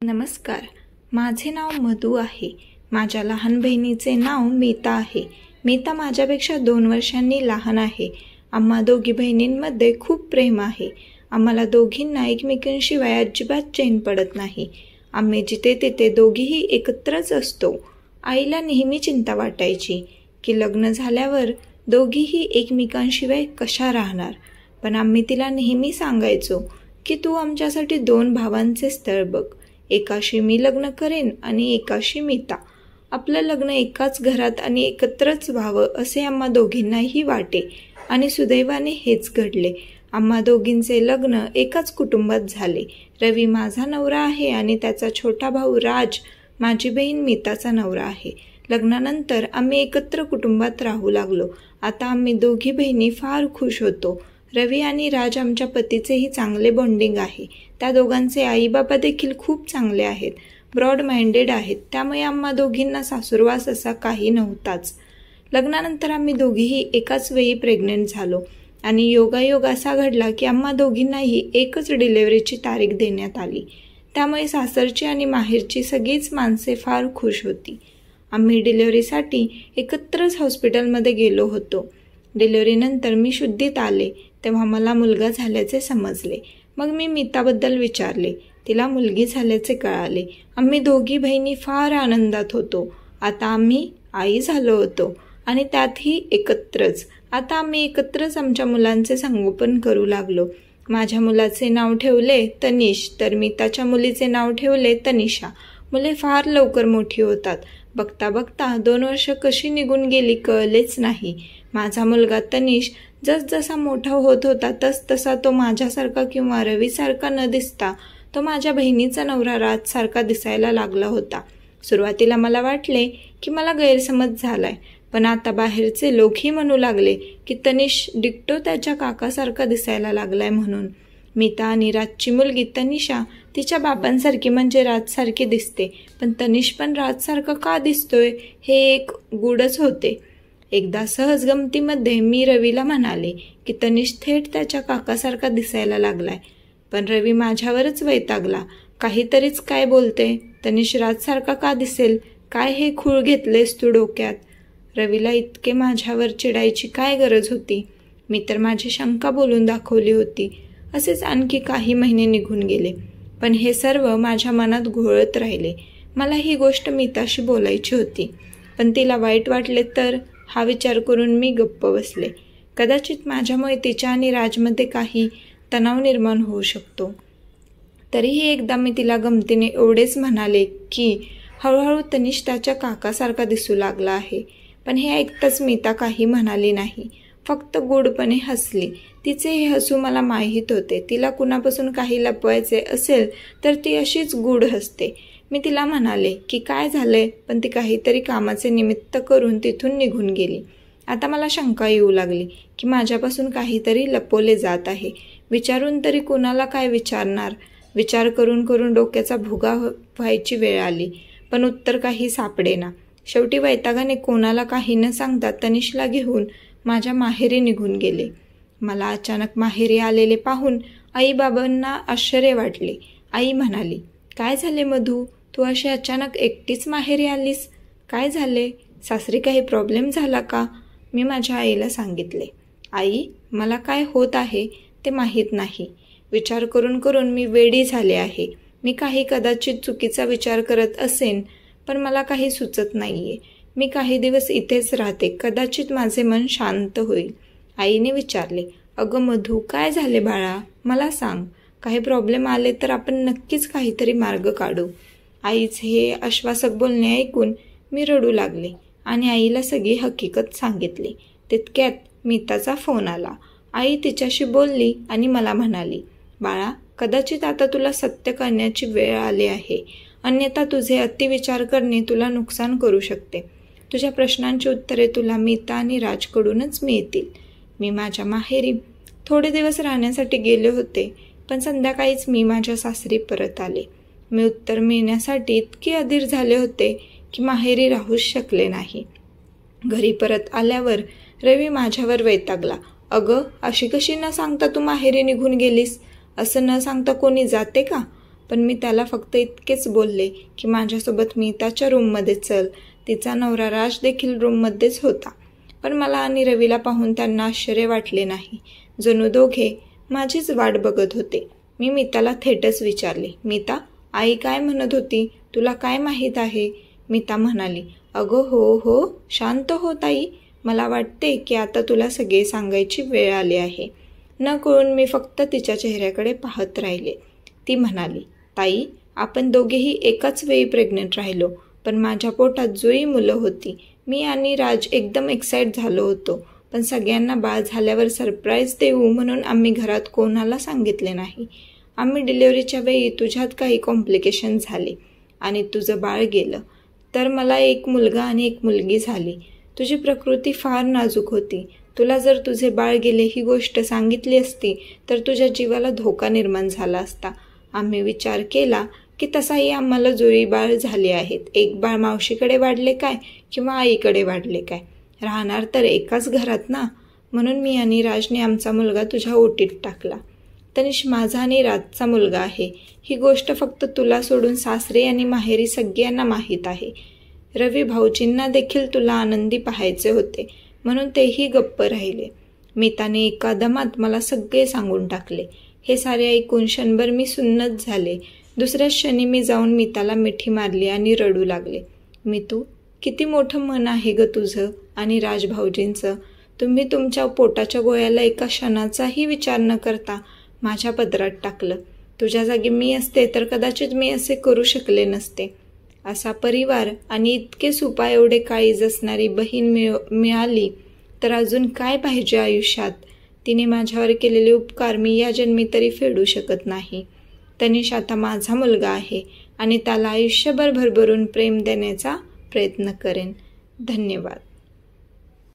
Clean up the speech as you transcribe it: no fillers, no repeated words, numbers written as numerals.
नमस्कार, माझे नाव मधू आहे. माझ्या लहान बहिणीचे नाव मीता आहे. मीता माझ्यापेक्षा 2 वर्षांनी लहान आहे. आम्हा दोघी बहिणींमध्ये खूप प्रेम आहे. आम्हाला दोघींना एकमेकांशिवाय अजिबात चैन पडत नाही. आम्ही जिथे तिथे दोघीही एकत्रच असतो. आईला नेहमी चिंता वाटायची की लग्न झाल्यावर दोघीही एकमेकांशिवाय कशा राहणार. पण आम्ही तिला नेहमी सांगायचो की तू आमच्यासाठी 2 भावांचे स्थळ बघ. एकाशी मी लग्न करेन आणि एकाशी मीता. आपलं लग्न एकाच घरात आणि एकत्रच व्हावं असे आम्हा दोघींनाही वाटे आणि सुदैवाने हेच घडले. आम्हा दोघींचे लग्न एकाच कुटुंबात झाले. रवी माझा नवरा आहे आणि त्याचा छोटा भाऊ राज माझी बहीण मीताचा नवरा आहे. लग्नानंतर आम्ही एकत्र कुटुंबात राहू लागलो. आता आम्ही दोघी बहिणी फार खुश होतो. रवी आणि राज आमच्या पतीचेही चांगले बॉन्डिंग आहे. त्या दोघांचे आई बाबा देखील खूप चांगले आहेत, ब्रॉड माइंडेड आहेत. त्यामुळे आम्हा दोघींना सासूरवास असा काही नव्हताच. लग्नानंतर आम्ही दोघीही एकाच वेळी प्रेग्नेंट झालो आणि योगायोग असा घडला की आम्हा दोघींनाही एकच डिलिव्हरीची तारीख देण्यात आली. त्यामुळे सासरची आणि माहेरची सगळीच माणसे फार खुश होती. आम्ही डिलिव्हरीसाठी एकत्रच हॉस्पिटलमध्ये गेलो होतो. डिलिव्हरीनंतर मी शुद्धीत आले तेव्हा मला मुलगा झाल्याचे समजले. मग मी मीताबद्दल विचारले. तिला मुलगी झाल्याचे कळाले. आम्ही दोघी बहिणी फार आनंदात होतो. आता आम्ही आई झालो होतो आणि त्यातही एकत्रच. आता आम्ही एकत्रच आमच्या मुलांचे संगोपन करू लागलो. माझ्या मुलाचे नाव ठेवले तनिष, तर मीताच्या मुलीचे नाव ठेवले तनिषा. मुले फार लवकर मोठी होतात. बघता बघता 2 वर्ष कशी निघून गेली कळलेच नाही. माझा मुलगा तनिष जसजसा मोठा होत होता तसा तो माझ्यासारखा किंवा रवीसारखा न दिसता तो माझ्या बहिणीचा नवरा राजसारखा दिसायला लागला होता. सुरुवातीला मला वाटले की मला गैरसमज झालाय, पण आता बाहेरचे लोकही म्हणू लागले की तनिष डिक्टो त्याच्या काकासारखा दिसायला लागलाय म्हणून. मीता आणि राजची मुलगी तनिषा तिच्या बाबांसारखी म्हणजे राजसारखी दिसते, पण तनिष पण राजसारखा का दिसतोय हे एक गूढच होते. एकदा सहज गमतीमध्ये मी रवीला म्हणाले की तनिष थेट त्याच्या काकासारखा दिसायला लागलाय, पण रवी माझ्यावरच वैतागला. काहीतरीच काय बोलते, तनिष राजसारखा का दिसेल, काय हे खूळ घेतलेस तू डोक्यात. रवीला इतके माझ्यावर चिडायची काय गरज होती. मी तर माझी शंका बोलून दाखवली होती. असेच आणखी काही महिने निघून गेले, पण हे सर्व माझ्या मनात घोळत राहिले. मला ही गोष्ट मीताशी बोलायची होती, पण तिला वाईट वाटले तर हा विचार करून मी गप्प बसले. कदाचित माझ्यामुळे तिच्या आणि राजमध्ये काही तणाव निर्माण होऊ शकतो. तरीही एकदा मी तिला गमतीने एवढेच म्हणाले की हळूहळू तनिष त्याच्या काकासारखा दिसू लागला आहे. पण हे ऐकताच मीता काही म्हणाली नाही, फक्त गोडपणे हसली. तिचे हे हसू मला माहीत होते. तिला कुणापासून काही लपवायचे असेल तर ती अशीच गूढ हसते. मी तिला म्हणाले की काय झालंय, पण ती काहीतरी कामाचे निमित्त करून तिथून निघून गेली. आता मला शंका येऊ लागली की माझ्यापासून काहीतरी लपवले जात आहे. विचारून तरी कोणाला काय विचारणार. विचार करून करून डोक्याचा भुगा व्हायची वेळ आली, पण उत्तर काही सापडेना. शेवटी वैतागाने कोणाला काही न सांगता तनिषला घेऊन माझ्या माहेरी निघून गेले. मला अचानक माहेरी आलेले पाहून आई बाबांना आश्चर्य वाटले. आई म्हणाली, काय झाले मधू, तू अशी अचानक एकटीच माहेरी आलीस? काय झाले, सासरी काही प्रॉब्लेम झाला का? मी माझ्या आईला सांगितले. आई, मला काय होत आहे ते माहीत नाही. विचार करून करून मी वेडी झाले आहे. मी काही कदाचित चुकीचा विचार करत असेन, पण मला काही सुचत नाहीये. मी काही दिवस इथेच राहते, कदाचित माझे मन शांत होईल. आईने विचारले, अगं मधू, काय झाले बाळा, मला सांग. काही प्रॉब्लेम आले तर आपण नक्कीच काहीतरी मार्ग काढू. आईचे हे आश्वासक बोलणे ऐकून मी रडू लागले आणि आईला सगळी हकीकत सांगितली. तितक्यात मीताचा फोन आला. आई तिच्याशी बोलली आणि मला म्हणाली, बाळा, कदाचित आता तुला सत्य करण्याची वेळ आली आहे, अन्यथा तुझे अतिविचार करणे तुला नुकसान करू शकते. तुझ्या प्रश्नांची उत्तरे तुला मीता आणि राजकडूनच मिळतील. मी माझ्या माहेरी थोडे दिवस राहण्यासाठी गेले होते, पण संध्याकाळीच मी माझ्या सासरी परत आले. मी उत्तर मिळण्यासाठी इतके अधीर झाले होते की माहेरी राहूच शकले नाही. घरी परत आल्यावर रवी माझ्यावर वैतागला. अगं, अशी कशी न सांगता तू माहेरी निघून गेलीस? असं न सांगता कोणी जाते का? पण मी त्याला फक्त इतकेच बोलले की माझ्यासोबत मीताच्या रूममध्ये चल. तिचा नवरा राज देखील रूममध्येच होता. पण मला आणि रवीला पाहून त्यांना आश्चर्य वाटले नाही. जणू दोघे माझीच वाट बघत होते. मी मीताला थेटच विचारले, मीता, आई काय म्हणत होती? तुला काय माहीत आहे? मीता म्हणाली, अगं हो, शांत हो ताई. मला वाटते की आता तुला सगळे सांगायची वेळ आली आहे. न कळून मी फक्त तिच्या चेहऱ्याकडे पाहत राहिले. ती म्हणाली, ताई, आपण दोघेही एकाच वेळी प्रेग्नंट राहिलो, पण माझ्या पोटात जुळी मुलं होती. मी आणि राज एकदम एक्साइट झालो होतो, पण सगळ्यांना बाळ झाल्यावर सरप्राईज देऊ म्हणून आम्ही घरात कोणाला सांगितले नाही. आम्ही डिलिव्हरीच्या वेळी तुझ्यात काही कॉम्प्लिकेशन झाले आणि तुझं बाळ गेलं. तर मला एक मुलगा आणि एक मुलगी झाली. तुझी प्रकृती फार नाजूक होती. तुला जर तुझे बाळ गेले ही गोष्ट सांगितली असती तर तुझ्या जीवाला धोका निर्माण झाला असता. आम्ही विचार केला की तसाही आम्हाला जुळी बाळ झाले आहेत. एक बाळ मावशीकडे वाढले काय किंवा आईकडे वाढले काय, राहणार तर एकाच घरात ना. म्हणून मी आणि राजने आमचा मुलगा तुझ्या ओटीत टाकला. तनिष माझा आणि राजचा मुलगा आहे. ही गोष्ट फक्त तुला सोडून सासरे आणि माहेरी सगळ्यांना माहीत आहे. रवी भाऊजींना देखील तुला आनंदी पाहायचे होते म्हणून तेही गप्प राहिले. मीताने एका दमात मला सगळे सांगून टाकले. हे सारे ऐकून क्षणभर मी सुन्नत झाले. दुसऱ्या क्षणी मी जाऊन मीताला मिठी मारली आणि रडू लागले. मितू, किती मोठं मन आहे ग तुझं आणि राजभाऊजींचं. तुम्ही तुमच्या पोटाच्या गोळ्याला एका क्षणाचाही विचार न करता माझ्या पदरात टाकलं. तुझ्या जागी मी असते तर कदाचित मी असे करू शकले नसते. असा परिवार आणि इतके सुपा एवढे काळीज असणारी बहीण मिळाली तर अजून काय पाहिजे आयुष्यात. तिने माझ्यावर केलेले उपकार मी या जन्मी तरी फेडू शकत नाही. तनिष आता माझा मुलगा आहे आणि त्याला आयुष्यभर भरभरून प्रेम देण्याचा प्रयत्न करेन. धन्यवाद.